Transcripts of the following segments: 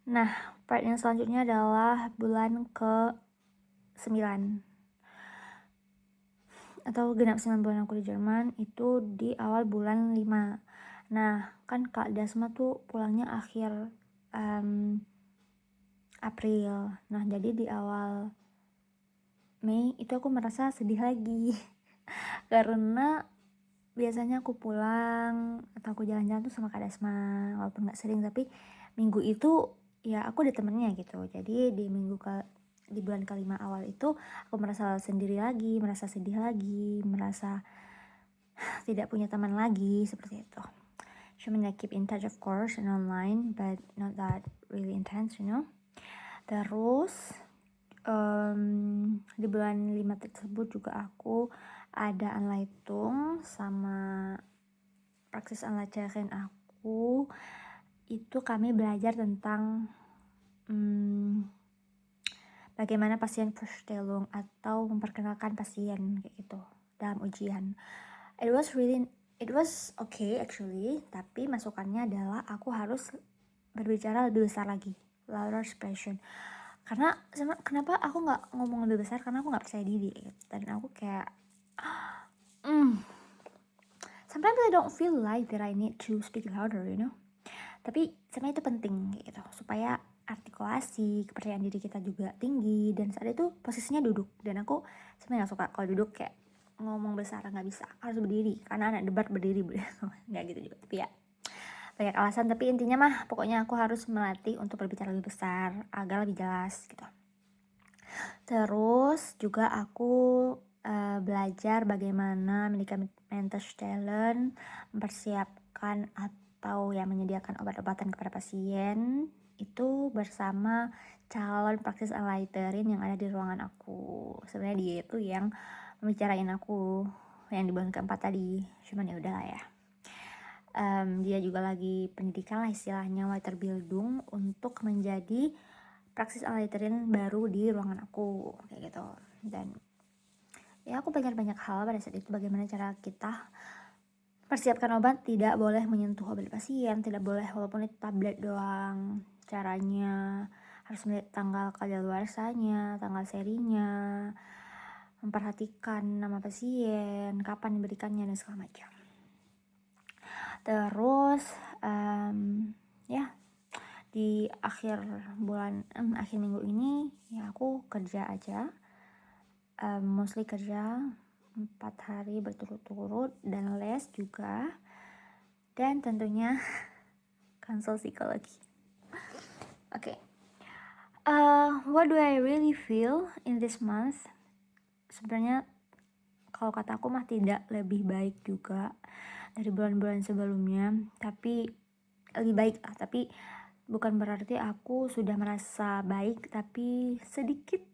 Nah, part yang selanjutnya adalah bulan ke-9 atau genap 9 bulan aku di Jerman itu di awal bulan 5. Nah, kan Kak Dasma tuh pulangnya akhir April. Nah, jadi di awal Mei itu aku merasa sedih lagi karena biasanya aku pulang atau aku jalan-jalan tuh sama Kak Dasma, walaupun gak sering, tapi minggu itu ya aku ada temennya gitu. Jadi di bulan kelima awal itu aku merasa sendiri lagi, merasa sedih lagi, merasa tidak punya teman lagi, seperti itu. Cuman I keep in touch of course and online, but not that really intense, you know. Terus di bulan 5 tersebut juga aku ada Anleitung sama praksis Anleitern aku. Itu kami belajar tentang bagaimana pasien Vorstellung atau memperkenalkan pasien kayak gitu dalam ujian. It was okay actually, tapi masukannya adalah aku harus berbicara lebih besar lagi, louder expression. Karena kenapa aku nggak ngomong lebih besar, karena aku nggak percaya diri dan aku kayak sometimes I don't feel like that I need to speak louder, you know. Tapi sebenarnya itu penting gitu supaya artikulasi, kepercayaan diri kita juga tinggi. Dan saat itu posisinya duduk, dan aku sebenarnya gak suka kalau duduk kayak ngomong besar, nggak bisa, harus berdiri karena anak debat berdiri nggak gitu juga, tapi ya banyak alasan. Tapi intinya mah pokoknya aku harus melatih untuk berbicara lebih besar agar lebih jelas gitu. Terus juga aku belajar bagaimana medicamentos talent, mempersiapkan atau yang menyediakan obat-obatan kepada pasien itu bersama calon praksis Anleiterin yang ada di ruangan aku. Sebenarnya dia itu yang membicarain aku yang di bulan keempat tadi, cuman ya udahlah ya. Dia juga lagi pendidikan lah istilahnya, Weiterbildung untuk menjadi praksis Anleiterin baru di ruangan aku kayak gitu. Dan ya aku belajar banyak hal pada saat itu, bagaimana cara kita persiapkan obat, tidak boleh menyentuh obat pasien, tidak boleh walaupun itu tablet doang, caranya harus melihat tanggal kadaluarsanya, tanggal serinya, memperhatikan nama pasien, kapan diberikannya dan segala macam. Terus ya di akhir minggu ini ya aku kerja aja, mostly kerja 4 hari berturut-turut dan les juga, dan tentunya konsul psikologi. Oke. What do I really feel in this month? Sebenarnya kalau kata aku mah tidak lebih baik juga dari bulan-bulan sebelumnya, tapi lebih baik lah. Tapi bukan berarti aku sudah merasa baik, tapi sedikit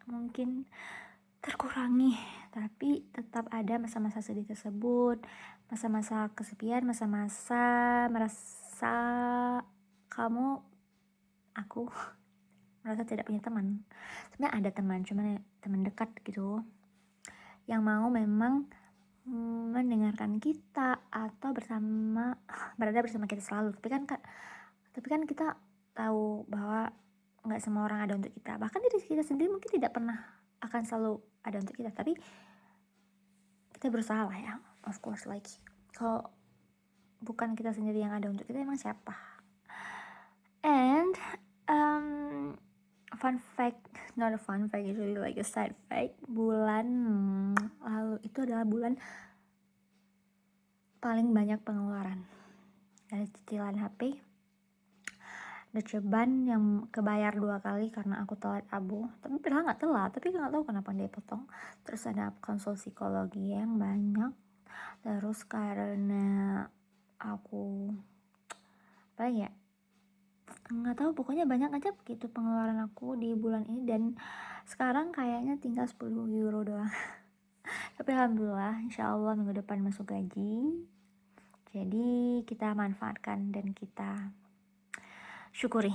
mungkin terkurangi. Tapi tetap ada masa-masa sedih tersebut, masa-masa kesepian, masa-masa merasa aku merasa tidak punya teman. Sebenarnya ada teman, cuman ya teman dekat gitu, yang mau memang mendengarkan kita atau berada bersama kita selalu. Tapi kan kita tahu bahwa nggak semua orang ada untuk kita. Bahkan diri kita sendiri mungkin tidak pernah akan selalu ada untuk kita. Tapi kita berusaha lah ya, of course. Like kalau bukan kita sendiri yang ada untuk kita, emang siapa? And fun fact, not a fun fact, usually like a side fact, bulan lalu itu adalah bulan paling banyak pengeluaran. Ada cicilan HP, ada ceban yang kebayar 2 kali karena aku telat abu, tapi padahal nggak telat, tapi nggak tahu kenapa dia potong. Terus ada konsul psikologi yang banyak, terus karena aku apa ya, nggak tahu, pokoknya banyak aja begitu pengeluaran aku di bulan ini. Dan sekarang kayaknya tinggal 10 euro doang. Tapi alhamdulillah, insyaallah minggu depan masuk gaji, jadi kita manfaatkan dan kita syukuri.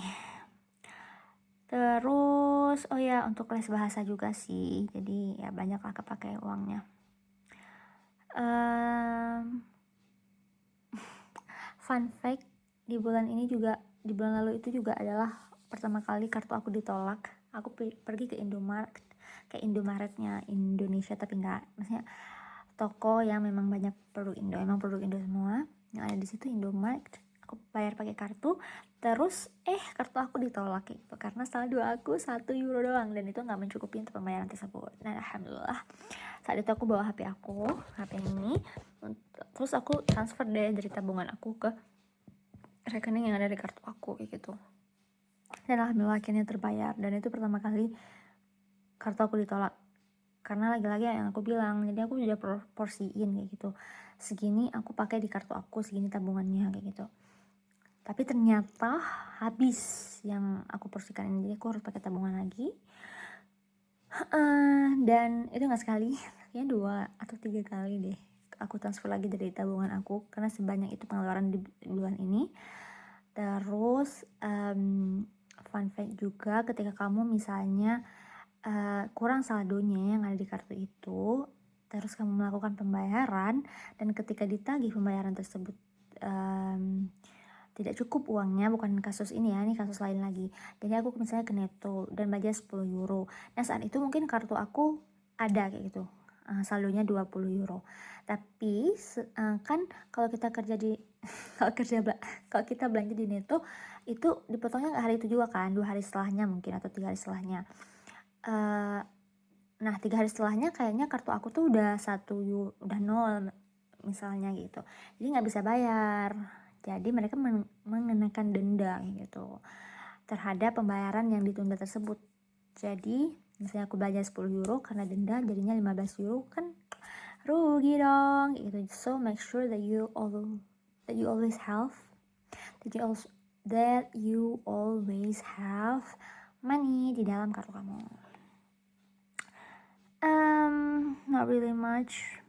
Terus oh ya, untuk les bahasa juga sih, jadi ya banyak lah kepake uangnya. Fun fact, di bulan ini juga di bulan lalu itu juga adalah pertama kali kartu aku ditolak. Aku pergi ke Indomaretnya Indonesia, tapi enggak, maksudnya toko yang memang banyak produk Indo, emang produk Indo semua yang ada di situ, Indomaret. Aku bayar pakai kartu, terus kartu aku ditolak gitu karena saldo aku 1 euro doang, dan itu nggak mencukupi untuk pembayaran tersebut. Dan alhamdulillah saat itu aku bawa HP ini, terus aku transfer deh dari tabungan aku ke rekening yang ada di kartu aku kayak gitu. Dan alhamdulillah akhirnya terbayar, dan itu pertama kali kartu aku ditolak karena lagi-lagi yang aku bilang, jadi aku udah porsiin kayak gitu, segini aku pakai di kartu aku, segini tabungannya kayak gitu. Tapi ternyata habis yang aku porsikan ini, jadi aku harus pakai tabungan lagi. Dan itu nggak sekali, kayaknya 2 atau 3 kali deh aku transfer lagi dari tabungan aku karena sebanyak itu pengeluaran di bulan ini. Terus fun fact juga, ketika kamu misalnya kurang saldonya yang ada di kartu itu, terus kamu melakukan pembayaran, dan ketika ditagih pembayaran tersebut tidak cukup uangnya, bukan kasus ini ya, ini kasus lain lagi. Jadi aku misalnya ke Netto dan bayar 10 euro. Nah saat itu mungkin kartu aku ada kayak gitu, saldonya 20 euro. Tapi kan kalau kita kerja di kalau kita belanja di Netto itu dipotongnya nggak hari itu juga kan, 2 hari setelahnya mungkin, atau 3 hari setelahnya. Nah 3 hari setelahnya kayaknya kartu aku tuh udah udah 0 misalnya gitu, jadi nggak bisa bayar. Jadi mereka mengenakan denda gitu terhadap pembayaran yang ditunda tersebut. Jadi misalnya aku belanja 10 euro, karena denda jadinya 15 euro, kan rugi dong gitu. So make sure that you always have money di dalam kartu kamu. Not really much,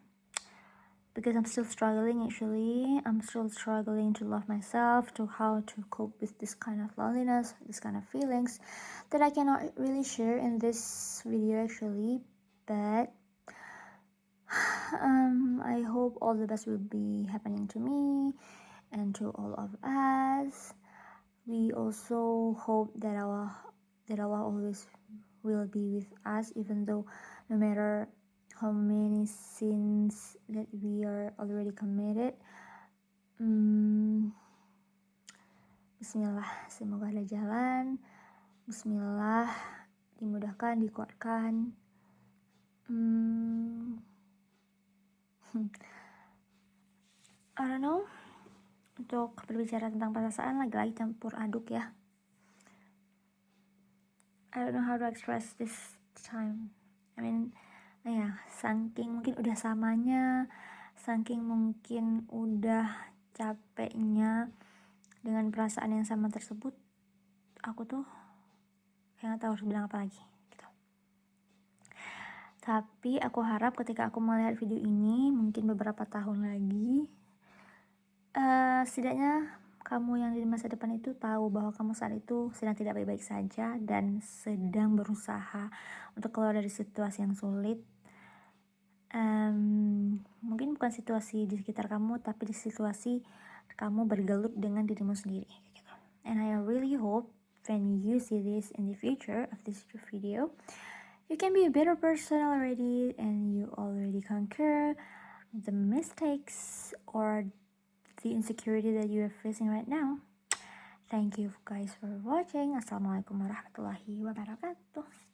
because I'm still struggling actually. I'm still struggling to love myself, to how to cope with this kind of loneliness, this kind of feelings that I cannot really share in this video actually. But I hope all the best will be happening to me and to all of us. We also hope that Allah always will be with us, even though no matter how many sins that we are already committed. Bismillah, semoga ada jalan. Bismillah, dimudahkan, dikuatkan. I don't know, untuk berbicara tentang perasaan lagi-lagi campur aduk ya. I don't know how to express this time. I mean, saking mungkin udah samanya, saking mungkin udah capeknya dengan perasaan yang sama tersebut, aku tuh kayak gak tahu harus bilang apa lagi gitu. Tapi aku harap ketika aku melihat video ini, mungkin beberapa tahun lagi, setidaknya kamu yang di masa depan itu tahu bahwa kamu saat itu sedang tidak baik-baik saja dan sedang berusaha untuk keluar dari situasi yang sulit. Mungkin bukan situasi di sekitar kamu, tapi di situasi kamu bergelut dengan dirimu sendiri gitu. And I really hope when you see this in the future of this video, you can be a better person already, and you already conquer the mistakes or the insecurity that you are facing right now. Thank you guys for watching. Assalamualaikum warahmatullahi wabarakatuh.